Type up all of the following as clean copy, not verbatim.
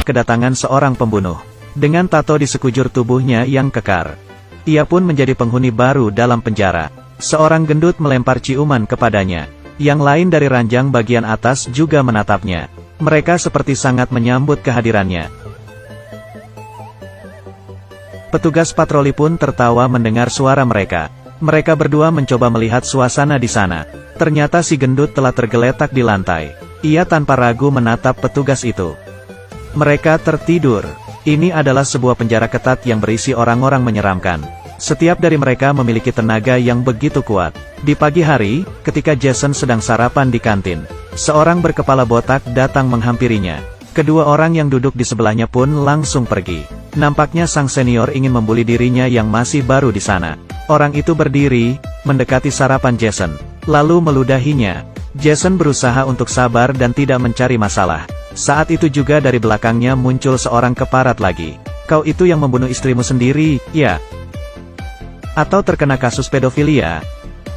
segera kedatangan seorang pembunuh. Dengan tato di sekujur tubuhnya yang kekar. Ia pun menjadi penghuni baru dalam penjara. Seorang gendut melempar ciuman kepadanya. Yang lain dari ranjang bagian atas juga menatapnya. Mereka seperti sangat menyambut kehadirannya. Petugas patroli pun tertawa mendengar suara mereka. Mereka berdua mencoba melihat suasana di sana. Ternyata si gendut telah tergeletak di lantai. Ia tanpa ragu menatap petugas itu. Mereka tertidur. Ini adalah sebuah penjara ketat yang berisi orang-orang menyeramkan. Setiap dari mereka memiliki tenaga yang begitu kuat. Di pagi hari, ketika Jason sedang sarapan di kantin, seorang berkepala botak datang menghampirinya. Kedua orang yang duduk di sebelahnya pun langsung pergi. Nampaknya sang senior ingin membuli dirinya yang masih baru di sana. Orang itu berdiri, mendekati sarapan Jason, lalu meludahinya. Jason berusaha untuk sabar dan tidak mencari masalah. Saat itu juga dari belakangnya muncul seorang keparat lagi. Kau itu yang membunuh istrimu sendiri, ya? Atau terkena kasus pedofilia?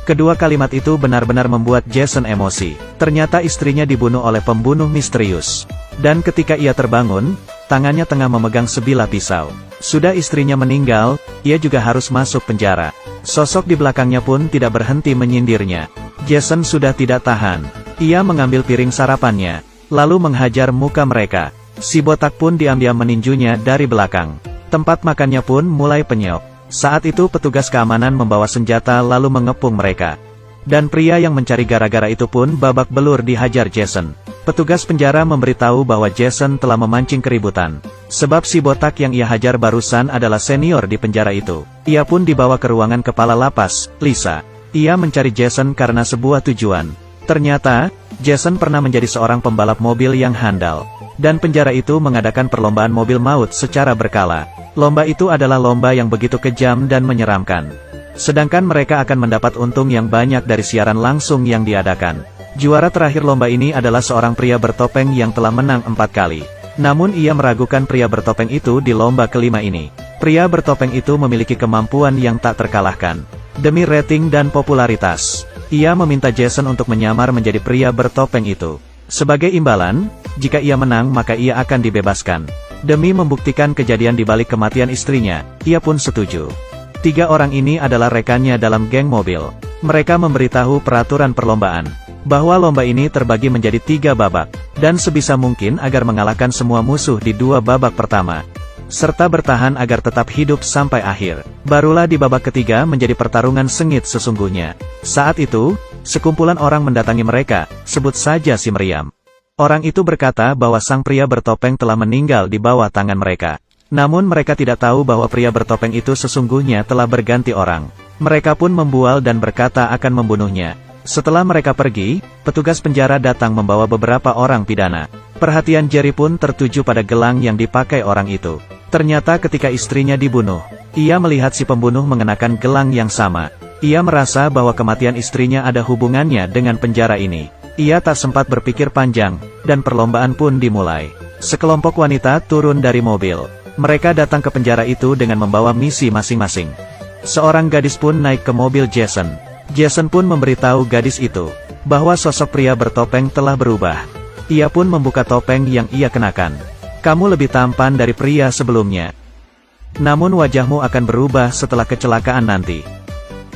Kedua kalimat itu benar-benar membuat Jason emosi. Ternyata istrinya dibunuh oleh pembunuh misterius. Dan ketika ia terbangun, tangannya tengah memegang sebilah pisau. Sudah istrinya meninggal, ia juga harus masuk penjara. Sosok di belakangnya pun tidak berhenti menyindirnya. Jason sudah tidak tahan. Ia mengambil piring sarapannya, lalu menghajar muka mereka. Si botak pun diam-diam meninjunya dari belakang. Tempat makannya pun mulai penyok. Saat itu petugas keamanan membawa senjata lalu mengepung mereka. Dan pria yang mencari gara-gara itu pun babak belur dihajar Jason. Petugas penjara memberitahu bahwa Jason telah memancing keributan. Sebab si botak yang ia hajar barusan adalah senior di penjara itu. Ia pun dibawa ke ruangan kepala lapas, Lisa. Ia mencari Jason karena sebuah tujuan. Ternyata, Jason pernah menjadi seorang pembalap mobil yang handal. Dan penjara itu mengadakan perlombaan mobil maut secara berkala. Lomba itu adalah lomba yang begitu kejam dan menyeramkan. Sedangkan mereka akan mendapat untung yang banyak dari siaran langsung yang diadakan. Juara terakhir lomba ini adalah seorang pria bertopeng yang telah menang 4 kali. Namun ia meragukan pria bertopeng itu di lomba kelima ini. Pria bertopeng itu memiliki kemampuan yang tak terkalahkan. Demi rating dan popularitas, ia meminta Jason untuk menyamar menjadi pria bertopeng itu. Sebagai imbalan, jika ia menang maka ia akan dibebaskan. Demi membuktikan kejadian di balik kematian istrinya, ia pun setuju. 3 orang ini adalah rekannya dalam geng mobil. Mereka memberitahu peraturan perlombaan, bahwa lomba ini terbagi menjadi 3 babak, dan sebisa mungkin agar mengalahkan semua musuh di 2 babak pertama, serta bertahan agar tetap hidup sampai akhir. Barulah di babak ketiga menjadi pertarungan sengit sesungguhnya. Saat itu, sekumpulan orang mendatangi mereka, sebut saja si Meriam. Orang itu berkata bahwa sang pria bertopeng telah meninggal di bawah tangan mereka. Namun mereka tidak tahu bahwa pria bertopeng itu sesungguhnya telah berganti orang. Mereka pun membual dan berkata akan membunuhnya. Setelah mereka pergi, petugas penjara datang membawa beberapa orang pidana. Perhatian Jerry pun tertuju pada gelang yang dipakai orang itu. Ternyata ketika istrinya dibunuh, ia melihat si pembunuh mengenakan gelang yang sama. Ia merasa bahwa kematian istrinya ada hubungannya dengan penjara ini. Ia tak sempat berpikir panjang, dan perlombaan pun dimulai. Sekelompok wanita turun dari mobil. Mereka datang ke penjara itu dengan membawa misi masing-masing. Seorang gadis pun naik ke mobil Jason. Jason pun memberitahu gadis itu, bahwa sosok pria bertopeng telah berubah. Ia pun membuka topeng yang ia kenakan. Kamu lebih tampan dari pria sebelumnya. Namun wajahmu akan berubah setelah kecelakaan nanti.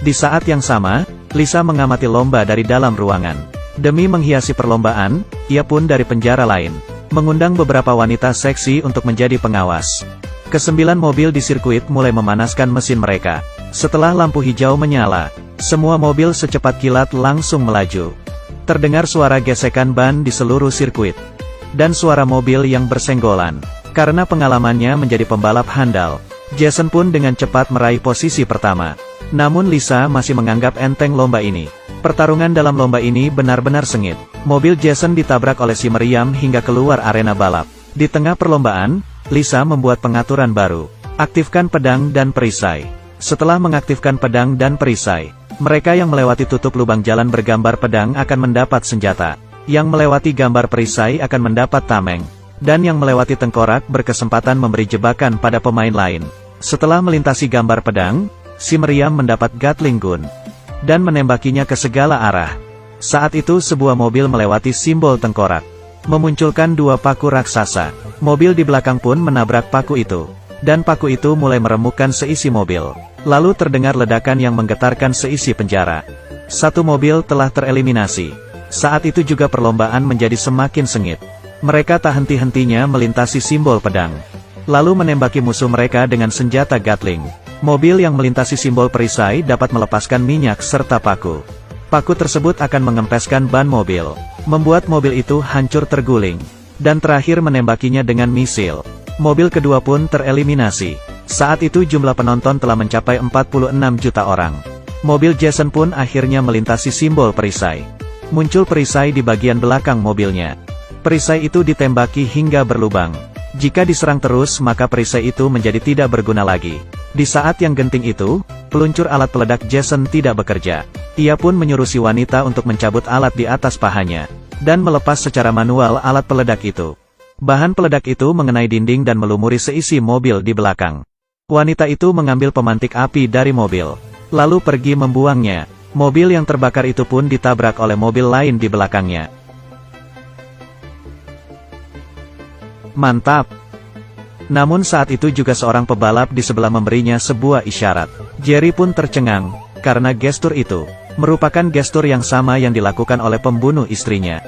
Di saat yang sama, Lisa mengamati lomba dari dalam ruangan. Demi menghiasi perlombaan, ia pun dari penjara lain, mengundang beberapa wanita seksi untuk menjadi pengawas. Ke-9 mobil di sirkuit mulai memanaskan mesin mereka. Setelah lampu hijau menyala, semua mobil secepat kilat langsung melaju. Terdengar suara gesekan ban di seluruh sirkuit. Dan suara mobil yang bersenggolan. Karena pengalamannya menjadi pembalap handal, Jason pun dengan cepat meraih posisi pertama. Namun Lisa masih menganggap enteng lomba ini. Pertarungan dalam lomba ini benar-benar sengit. Mobil Jason ditabrak oleh si Meriam hingga keluar arena balap. Di tengah perlombaan, Lisa membuat pengaturan baru. Aktifkan pedang dan perisai. Setelah mengaktifkan pedang dan perisai, mereka yang melewati tutup lubang jalan bergambar pedang akan mendapat senjata. Yang melewati gambar perisai akan mendapat tameng. Dan yang melewati tengkorak berkesempatan memberi jebakan pada pemain lain. Setelah melintasi gambar pedang, si Meriam mendapat Gatling gun dan menembakinya ke segala arah. Saat itu sebuah mobil melewati simbol tengkorak, memunculkan 2 paku raksasa. Mobil di belakang pun menabrak paku itu. Dan paku itu mulai meremukkan seisi mobil. Lalu terdengar ledakan yang menggetarkan seisi penjara. Satu mobil telah tereliminasi. Saat itu juga perlombaan menjadi semakin sengit. Mereka tak henti-hentinya melintasi simbol pedang. Lalu menembaki musuh mereka dengan senjata Gatling. Mobil yang melintasi simbol perisai dapat melepaskan minyak serta paku. Paku tersebut akan mengempeskan ban mobil, membuat mobil itu hancur terguling, dan terakhir menembakinya dengan misil. Mobil kedua pun tereliminasi. Saat itu jumlah penonton telah mencapai 46 juta orang. Mobil Jason pun akhirnya melintasi simbol perisai. Muncul perisai di bagian belakang mobilnya. Perisai itu ditembaki hingga berlubang. Jika diserang terus maka perisai itu menjadi tidak berguna lagi. Di saat yang genting itu, peluncur alat peledak Jason tidak bekerja. Ia pun menyuruh si wanita untuk mencabut alat di atas pahanya, dan melepas secara manual alat peledak itu. Bahan peledak itu mengenai dinding dan melumuri seisi mobil di belakang. Wanita itu mengambil pemantik api dari mobil, lalu pergi membuangnya. Mobil yang terbakar itu pun ditabrak oleh mobil lain di belakangnya. Mantap! Namun saat itu juga seorang pebalap di sebelah memberinya sebuah isyarat. Jerry pun tercengang, karena gestur itu merupakan gestur yang sama yang dilakukan oleh pembunuh istrinya.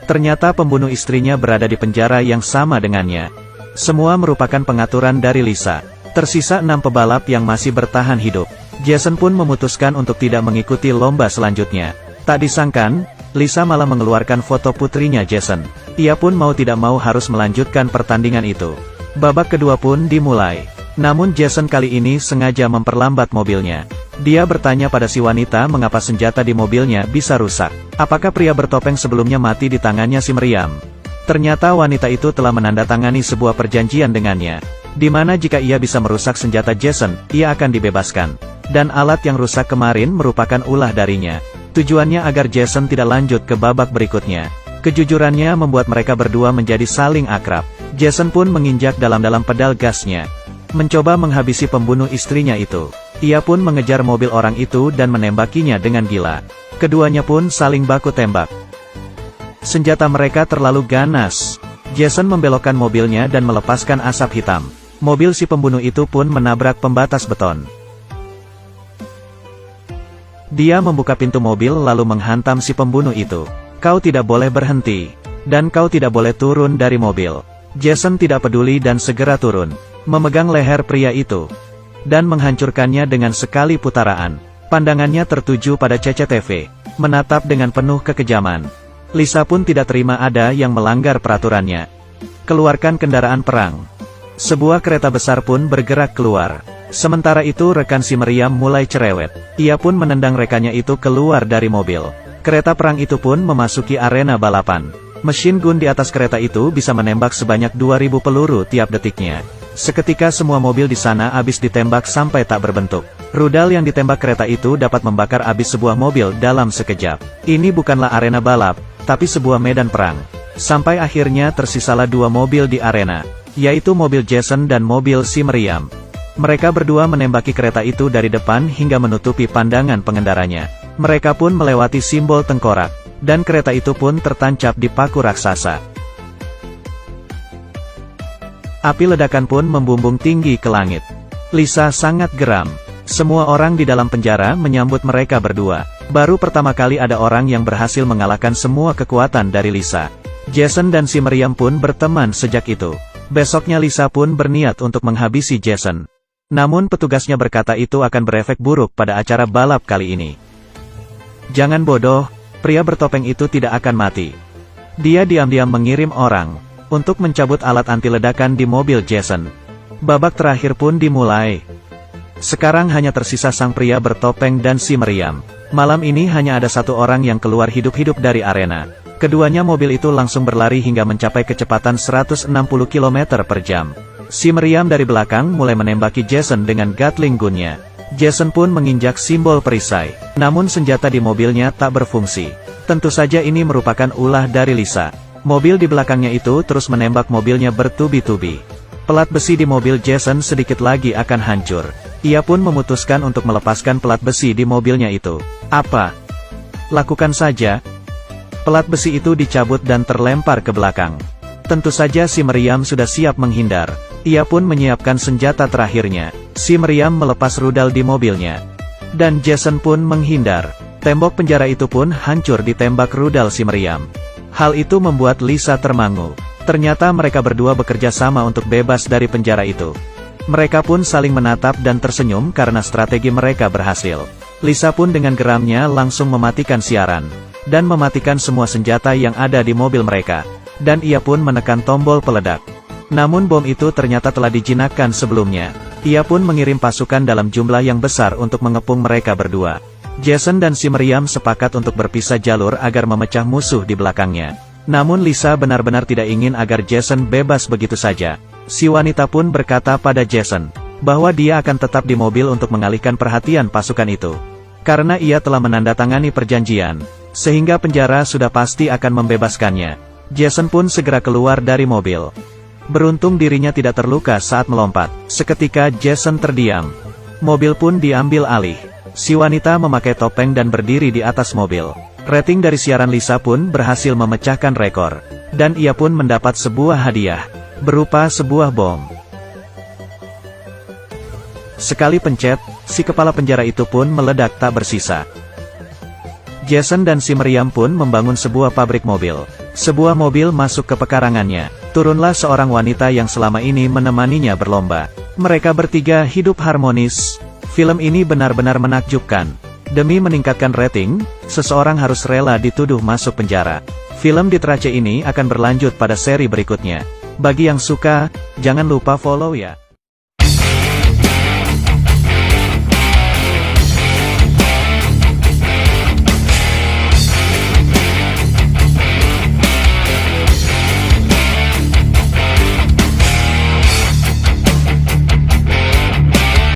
Ternyata pembunuh istrinya berada di penjara yang sama dengannya. Semua merupakan pengaturan dari Lisa. Tersisa 6 pebalap yang masih bertahan hidup. Jason pun memutuskan untuk tidak mengikuti lomba selanjutnya. Tak disangkan, Lisa malah mengeluarkan foto putrinya Jason. Ia pun mau tidak mau harus melanjutkan pertandingan itu. Babak kedua pun dimulai. Namun Jason kali ini sengaja memperlambat mobilnya. Dia bertanya pada si wanita mengapa senjata di mobilnya bisa rusak. Apakah pria bertopeng sebelumnya mati di tangannya si meriam? Ternyata wanita itu telah menandatangani sebuah perjanjian dengannya, di mana jika ia bisa merusak senjata Jason, ia akan dibebaskan. Dan alat yang rusak kemarin merupakan ulah darinya. Tujuannya agar Jason tidak lanjut ke babak berikutnya. Kejujurannya membuat mereka berdua menjadi saling akrab. Jason pun menginjak dalam-dalam pedal gasnya, mencoba menghabisi pembunuh istrinya itu. Ia pun mengejar mobil orang itu dan menembakinya dengan gila. Keduanya pun saling baku tembak. Senjata mereka terlalu ganas. Jason membelokkan mobilnya dan melepaskan asap hitam. Mobil si pembunuh itu pun menabrak pembatas beton. Dia membuka pintu mobil lalu menghantam si pembunuh itu. Kau tidak boleh berhenti. Dan kau tidak boleh turun dari mobil. Jason tidak peduli dan segera turun, memegang leher pria itu, dan menghancurkannya dengan sekali putaran. Pandangannya tertuju pada CCTV, menatap dengan penuh kekejaman. Lisa pun tidak terima ada yang melanggar peraturannya. Keluarkan kendaraan perang. Sebuah kereta besar pun bergerak keluar. Sementara itu rekan si meriam mulai cerewet. Ia pun menendang rekannya itu keluar dari mobil. Kereta perang itu pun memasuki arena balapan. Mesin gun di atas kereta itu bisa menembak sebanyak 2000 peluru tiap detiknya. Seketika semua mobil di sana habis ditembak sampai tak berbentuk. Rudal yang ditembak kereta itu dapat membakar habis sebuah mobil dalam sekejap. Ini bukanlah arena balap, tapi sebuah medan perang. Sampai akhirnya tersisalah 2 mobil di arena, yaitu mobil Jason dan mobil si meriam. Mereka berdua menembaki kereta itu dari depan hingga menutupi pandangan pengendaranya. Mereka pun melewati simbol tengkorak, dan kereta itu pun tertancap di paku raksasa. Api ledakan pun membumbung tinggi ke langit. Lisa sangat geram. Semua orang di dalam penjara menyambut mereka berdua. Baru pertama kali ada orang yang berhasil mengalahkan semua kekuatan dari Lisa. Jason dan si meriam pun berteman sejak itu. Besoknya Lisa pun berniat untuk menghabisi Jason. Namun petugasnya berkata itu akan berefek buruk pada acara balap kali ini. Jangan bodoh, pria bertopeng itu tidak akan mati. Dia diam-diam mengirim orang untuk mencabut alat anti ledakan di mobil Jason. Babak terakhir pun dimulai. Sekarang hanya tersisa sang pria bertopeng dan si meriam. Malam ini hanya ada satu orang yang keluar hidup-hidup dari arena. Keduanya mobil itu langsung berlari hingga mencapai kecepatan 160 km per jam. Si meriam dari belakang mulai menembaki Jason dengan Gatling gunnya. Jason pun menginjak simbol perisai. Namun senjata di mobilnya tak berfungsi. Tentu saja ini merupakan ulah dari Lisa. Mobil di belakangnya itu terus menembak mobilnya bertubi-tubi. Pelat besi di mobil Jason sedikit lagi akan hancur. Ia pun memutuskan untuk melepaskan pelat besi di mobilnya itu. Apa? Lakukan saja. Pelat besi itu dicabut dan terlempar ke belakang. Tentu saja si Meriam sudah siap menghindar. Ia pun menyiapkan senjata terakhirnya. Si Meriam melepas rudal di mobilnya. Dan Jason pun menghindar. Tembok penjara itu pun hancur ditembak rudal si Meriam. Hal itu membuat Lisa termangu. Ternyata mereka berdua bekerja sama untuk bebas dari penjara itu. Mereka pun saling menatap dan tersenyum karena strategi mereka berhasil. Lisa pun dengan geramnya langsung mematikan siaran. Dan mematikan semua senjata yang ada di mobil mereka. Dan ia pun menekan tombol peledak. Namun bom itu ternyata telah dijinakkan sebelumnya. Ia pun mengirim pasukan dalam jumlah yang besar untuk mengepung mereka berdua. Jason dan si Meriam sepakat untuk berpisah jalur agar memecah musuh di belakangnya. Namun Lisa benar-benar tidak ingin agar Jason bebas begitu saja. Si wanita pun berkata pada Jason, bahwa dia akan tetap di mobil untuk mengalihkan perhatian pasukan itu. Karena ia telah menandatangani perjanjian, sehingga penjara sudah pasti akan membebaskannya. Jason pun segera keluar dari mobil. Beruntung dirinya tidak terluka saat melompat. Seketika Jason terdiam. Mobil pun diambil alih. Si wanita memakai topeng dan berdiri di atas mobil. Rating dari siaran Lisa pun berhasil memecahkan rekor. Dan ia pun mendapat sebuah hadiah. Berupa sebuah bom. Sekali pencet, si kepala penjara itu pun meledak tak bersisa. Jason dan si Meriam pun membangun sebuah pabrik mobil. Sebuah mobil masuk ke pekarangannya. Turunlah seorang wanita yang selama ini menemaninya berlomba. Mereka bertiga hidup harmonis. Film ini benar-benar menakjubkan. Demi meningkatkan rating, seseorang harus rela dituduh masuk penjara. Film di Trace ini akan berlanjut pada seri berikutnya. Bagi yang suka, jangan lupa follow ya.